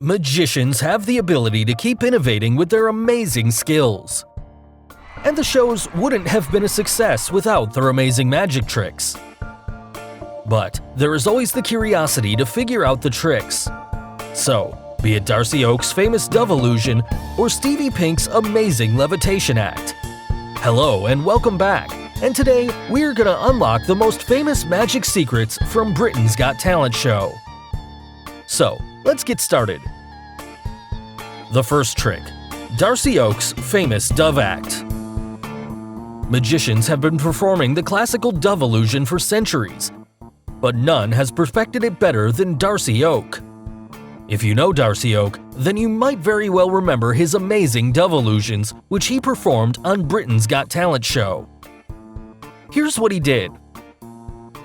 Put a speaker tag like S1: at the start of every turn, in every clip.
S1: Magicians have the ability to keep innovating with their amazing skills. And the shows wouldn't have been a success without their amazing magic tricks. But there is always the curiosity to figure out the tricks. So, be it Darcy Oake's famous dove illusion or Stevie Pink's amazing levitation act. Hello and welcome back, and today we're gonna unlock the most famous magic secrets from Britain's Got Talent show. So, let's get started. The first trick: Darcy Oake's famous dove act. Magicians have been performing the classical dove illusion for centuries, but none has perfected it better than Darcy Oake. If you know Darcy Oake, then you might very well remember his amazing dove illusions which he performed on Britain's Got Talent show. Here's what he did.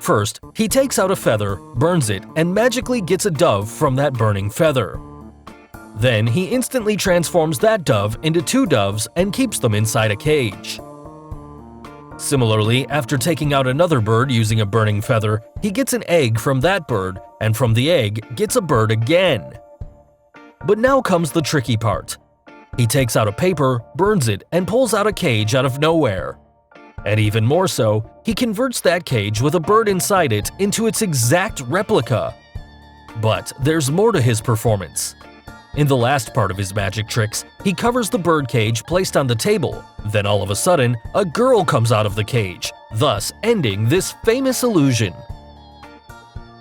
S1: First, he takes out a feather, burns it, and magically gets a dove from that burning feather. Then he instantly transforms that dove into two doves and keeps them inside a cage. Similarly, after taking out another bird using a burning feather, he gets an egg from that bird, and from the egg gets a bird again. But now comes the tricky part. He takes out a paper, burns it, and pulls out a cage out of nowhere. And even more so, he converts that cage with a bird inside it into its exact replica. But there's more to his performance. In the last part of his magic tricks, he covers the bird cage placed on the table. Then all of a sudden, a girl comes out of the cage, thus ending this famous illusion.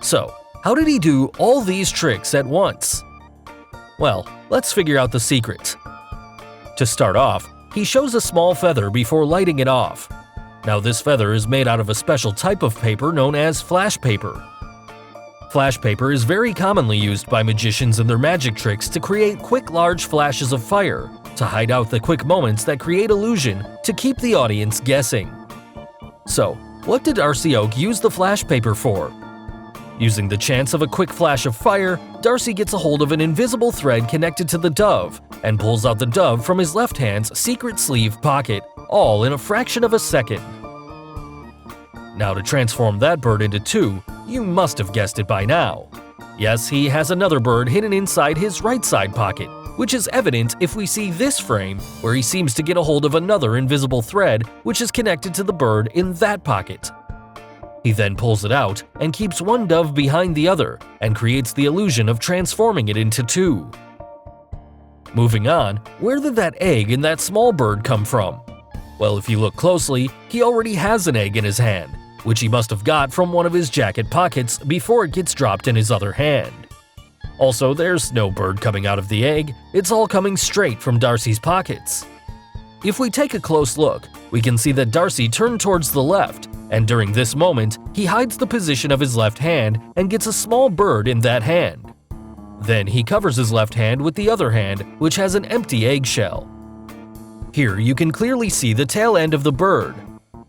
S1: So, how did he do all these tricks at once? Well, let's figure out the secret. To start off, he shows a small feather before lighting it off. Now this feather is made out of a special type of paper known as flash paper. Flash paper is very commonly used by magicians in their magic tricks to create quick large flashes of fire, to hide out the quick moments that create illusion to keep the audience guessing. So, what did Darcy Oake use the flash paper for? Using the chance of a quick flash of fire, Darcy gets a hold of an invisible thread connected to the dove and pulls out the dove from his left hand's secret sleeve pocket, all in a fraction of a second. Now to transform that bird into two, you must have guessed it by now. Yes, he has another bird hidden inside his right side pocket, which is evident if we see this frame where he seems to get a hold of another invisible thread which is connected to the bird in that pocket. He then pulls it out and keeps one dove behind the other and creates the illusion of transforming it into two. Moving on, where did that egg in that small bird come from? Well, if you look closely, he already has an egg in his hand, which he must have got from one of his jacket pockets before it gets dropped in his other hand. Also, there's no bird coming out of the egg, it's all coming straight from Darcy's pockets. If we take a close look, we can see that Darcy turned towards the left, and during this moment, he hides the position of his left hand and gets a small bird in that hand. Then he covers his left hand with the other hand, which has an empty eggshell. Here you can clearly see the tail end of the bird.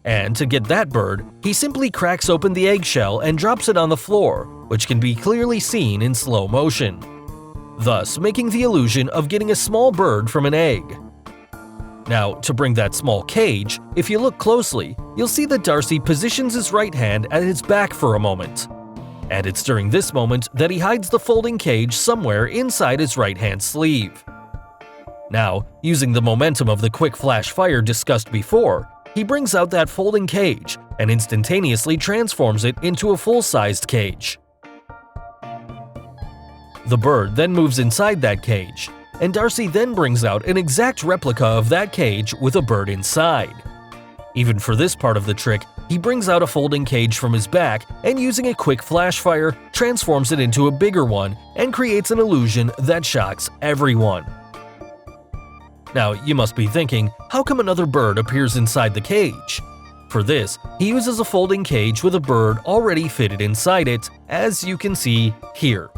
S1: And to get that bird, he simply cracks open the eggshell and drops it on the floor, which can be clearly seen in slow motion, thus making the illusion of getting a small bird from an egg. Now, to bring that small cage, if you look closely, you'll see that Darcy positions his right hand at his back for a moment. And it's during this moment that he hides the folding cage somewhere inside his right hand sleeve. Now, using the momentum of the quick flash fire discussed before, he brings out that folding cage and instantaneously transforms it into a full-sized cage. The bird then moves inside that cage, and Darcy then brings out an exact replica of that cage with a bird inside. Even for this part of the trick, he brings out a folding cage from his back and using a quick flash fire, transforms it into a bigger one and creates an illusion that shocks everyone. Now, you must be thinking, how come another bird appears inside the cage? For this, he uses a folding cage with a bird already fitted inside it, as you can see here.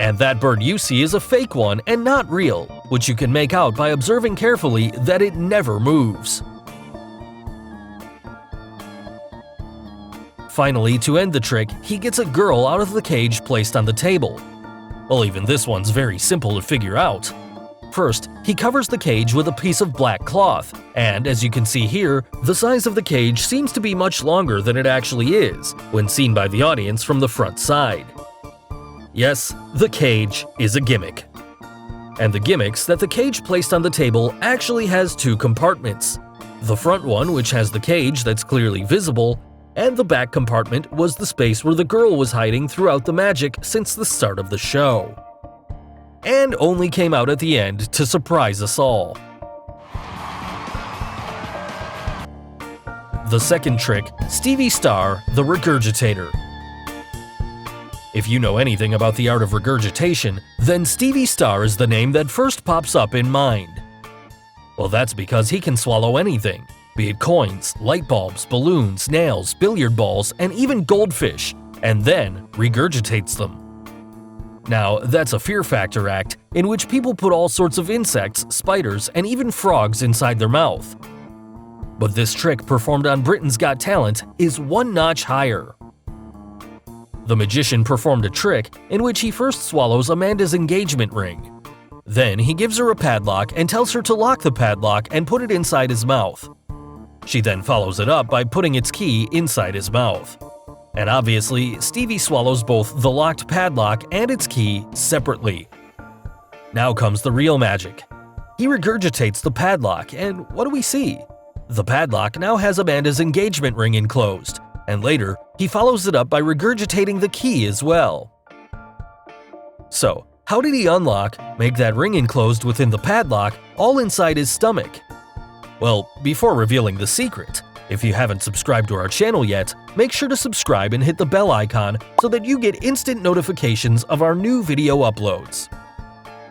S1: And that bird you see is a fake one and not real, which you can make out by observing carefully that it never moves. Finally, to end the trick, he gets a girl out of the cage placed on the table. Well, even this one's very simple to figure out. First, he covers the cage with a piece of black cloth, and as you can see here, the size of the cage seems to be much longer than it actually is when seen by the audience from the front side. Yes, the cage is a gimmick. And the gimmicks that the cage placed on the table actually has two compartments. The front one, which has the cage that's clearly visible, and the back compartment was the space where the girl was hiding throughout the magic since the start of the show. And only came out at the end to surprise us all. The second trick, Stevie Starr, the Regurgitator. If you know anything about the art of regurgitation, then Stevie Starr is the name that first pops up in mind. Well, that's because he can swallow anything, be it coins, light bulbs, balloons, nails, billiard balls, and even goldfish, and then regurgitates them. Now, that's a fear factor act in which people put all sorts of insects, spiders, and even frogs inside their mouth. But this trick performed on Britain's Got Talent is one notch higher. The magician performed a trick in which he first swallows Amanda's engagement ring. Then he gives her a padlock and tells her to lock the padlock and put it inside his mouth. She then follows it up by putting its key inside his mouth. And obviously, Stevie swallows both the locked padlock and its key separately. Now comes the real magic. He regurgitates the padlock, and what do we see? The padlock now has Amanda's engagement ring enclosed, and later, he follows it up by regurgitating the key as well. So, how did he unlock, make that ring enclosed within the padlock, all inside his stomach? Well, before revealing the secret, if you haven't subscribed to our channel yet, make sure to subscribe and hit the bell icon so that you get instant notifications of our new video uploads.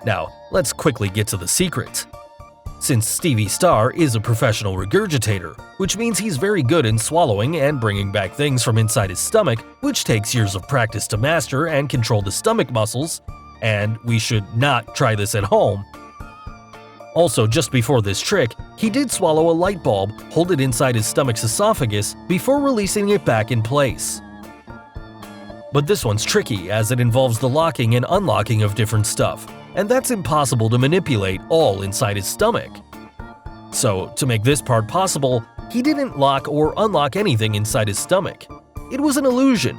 S1: Now, let's quickly get to the secret. Since Stevie Starr is a professional regurgitator, which means he's very good in swallowing and bringing back things from inside his stomach, which takes years of practice to master and control the stomach muscles, and we should not try this at home. Also, just before this trick, he did swallow a light bulb, hold it inside his stomach's esophagus before releasing it back in place. But this one's tricky as it involves the locking and unlocking of different stuff, and that's impossible to manipulate all inside his stomach. So, to make this part possible, he didn't lock or unlock anything inside his stomach. It was an illusion.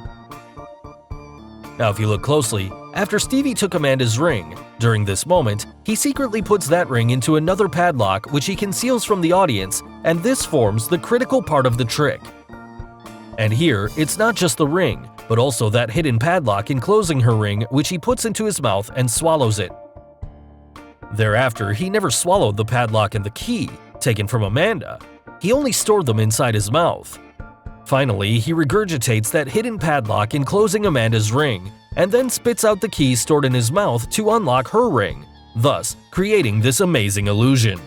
S1: Now, if you look closely, after Stevie took Amanda's ring, during this moment, he secretly puts that ring into another padlock which he conceals from the audience, and this forms the critical part of the trick. And here, it's not just the ring, but also that hidden padlock enclosing her ring which he puts into his mouth and swallows it. Thereafter, he never swallowed the padlock and the key, taken from Amanda. He only stored them inside his mouth. Finally, he regurgitates that hidden padlock enclosing Amanda's ring, and then spits out the key stored in his mouth to unlock her ring, thus creating this amazing illusion.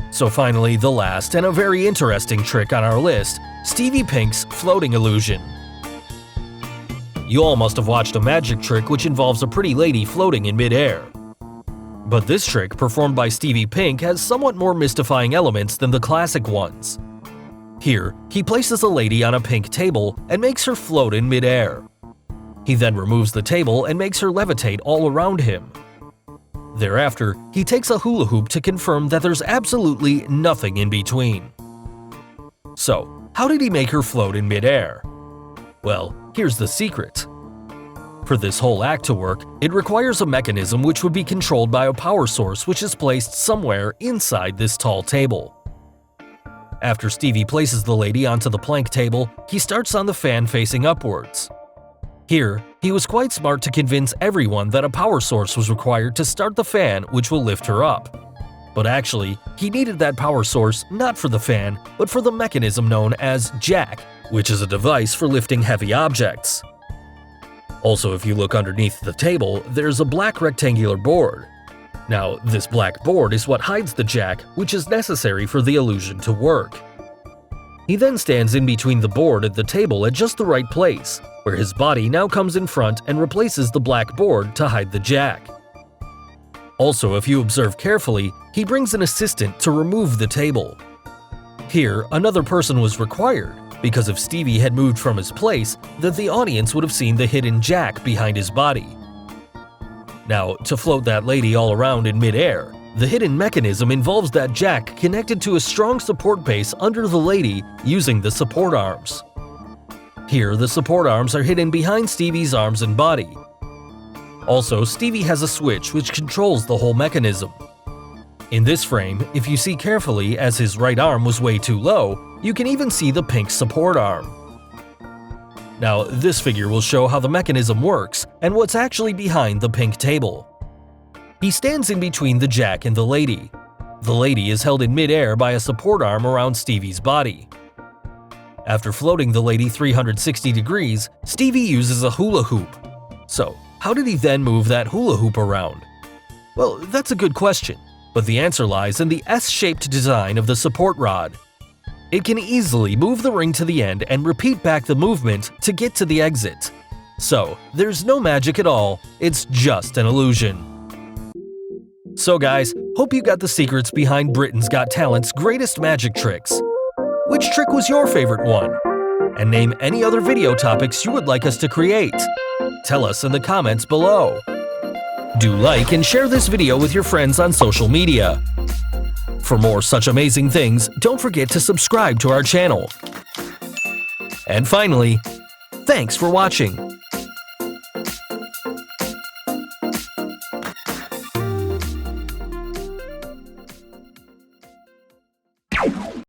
S1: So finally, the last and a very interesting trick on our list, Stevie Pink's floating illusion. You all must have watched a magic trick which involves a pretty lady floating in midair. But this trick, performed by Stevie Pink, has somewhat more mystifying elements than the classic ones. Here, he places a lady on a pink table and makes her float in midair. He then removes the table and makes her levitate all around him. Thereafter, he takes a hula hoop to confirm that there's absolutely nothing in between. So, how did he make her float in midair? Well, here's the secret. For this whole act to work, it requires a mechanism which would be controlled by a power source which is placed somewhere inside this tall table. After Stevie places the lady onto the plank table, he starts on the fan facing upwards. Here, he was quite smart to convince everyone that a power source was required to start the fan which will lift her up. But actually, he needed that power source not for the fan, but for the mechanism known as jack, which is a device for lifting heavy objects. Also, if you look underneath the table, there's a black rectangular board. Now, this black board is what hides the jack, which is necessary for the illusion to work. He then stands in between the board and the table at just the right place, where his body now comes in front and replaces the black board to hide the jack. Also, if you observe carefully, he brings an assistant to remove the table. Here, another person was required, because if Stevie had moved from his place, then the audience would have seen the hidden jack behind his body. Now, to float that lady all around in midair, the hidden mechanism involves that jack connected to a strong support base under the lady using the support arms. Here, the support arms are hidden behind Stevie's arms and body. Also, Stevie has a switch which controls the whole mechanism. In this frame, if you see carefully, as his right arm was way too low, you can even see the pink support arm. Now, this figure will show how the mechanism works and what's actually behind the pink table. He stands in between the jack and the lady. The lady is held in mid-air by a support arm around Stevie's body. After floating the lady 360 degrees, Stevie uses a hula hoop. So, how did he then move that hula hoop around? Well, that's a good question, but the answer lies in the S-shaped design of the support rod. It can easily move the ring to the end and repeat back the movement to get to the exit. So, there's no magic at all, it's just an illusion. So guys, hope you got the secrets behind Britain's Got Talent's greatest magic tricks. Which trick was your favorite one? And name any other video topics you would like us to create. Tell us in the comments below. Do like and share this video with your friends on social media. For more such amazing things, don't forget to subscribe to our channel. And finally, thanks for watching.
S2: You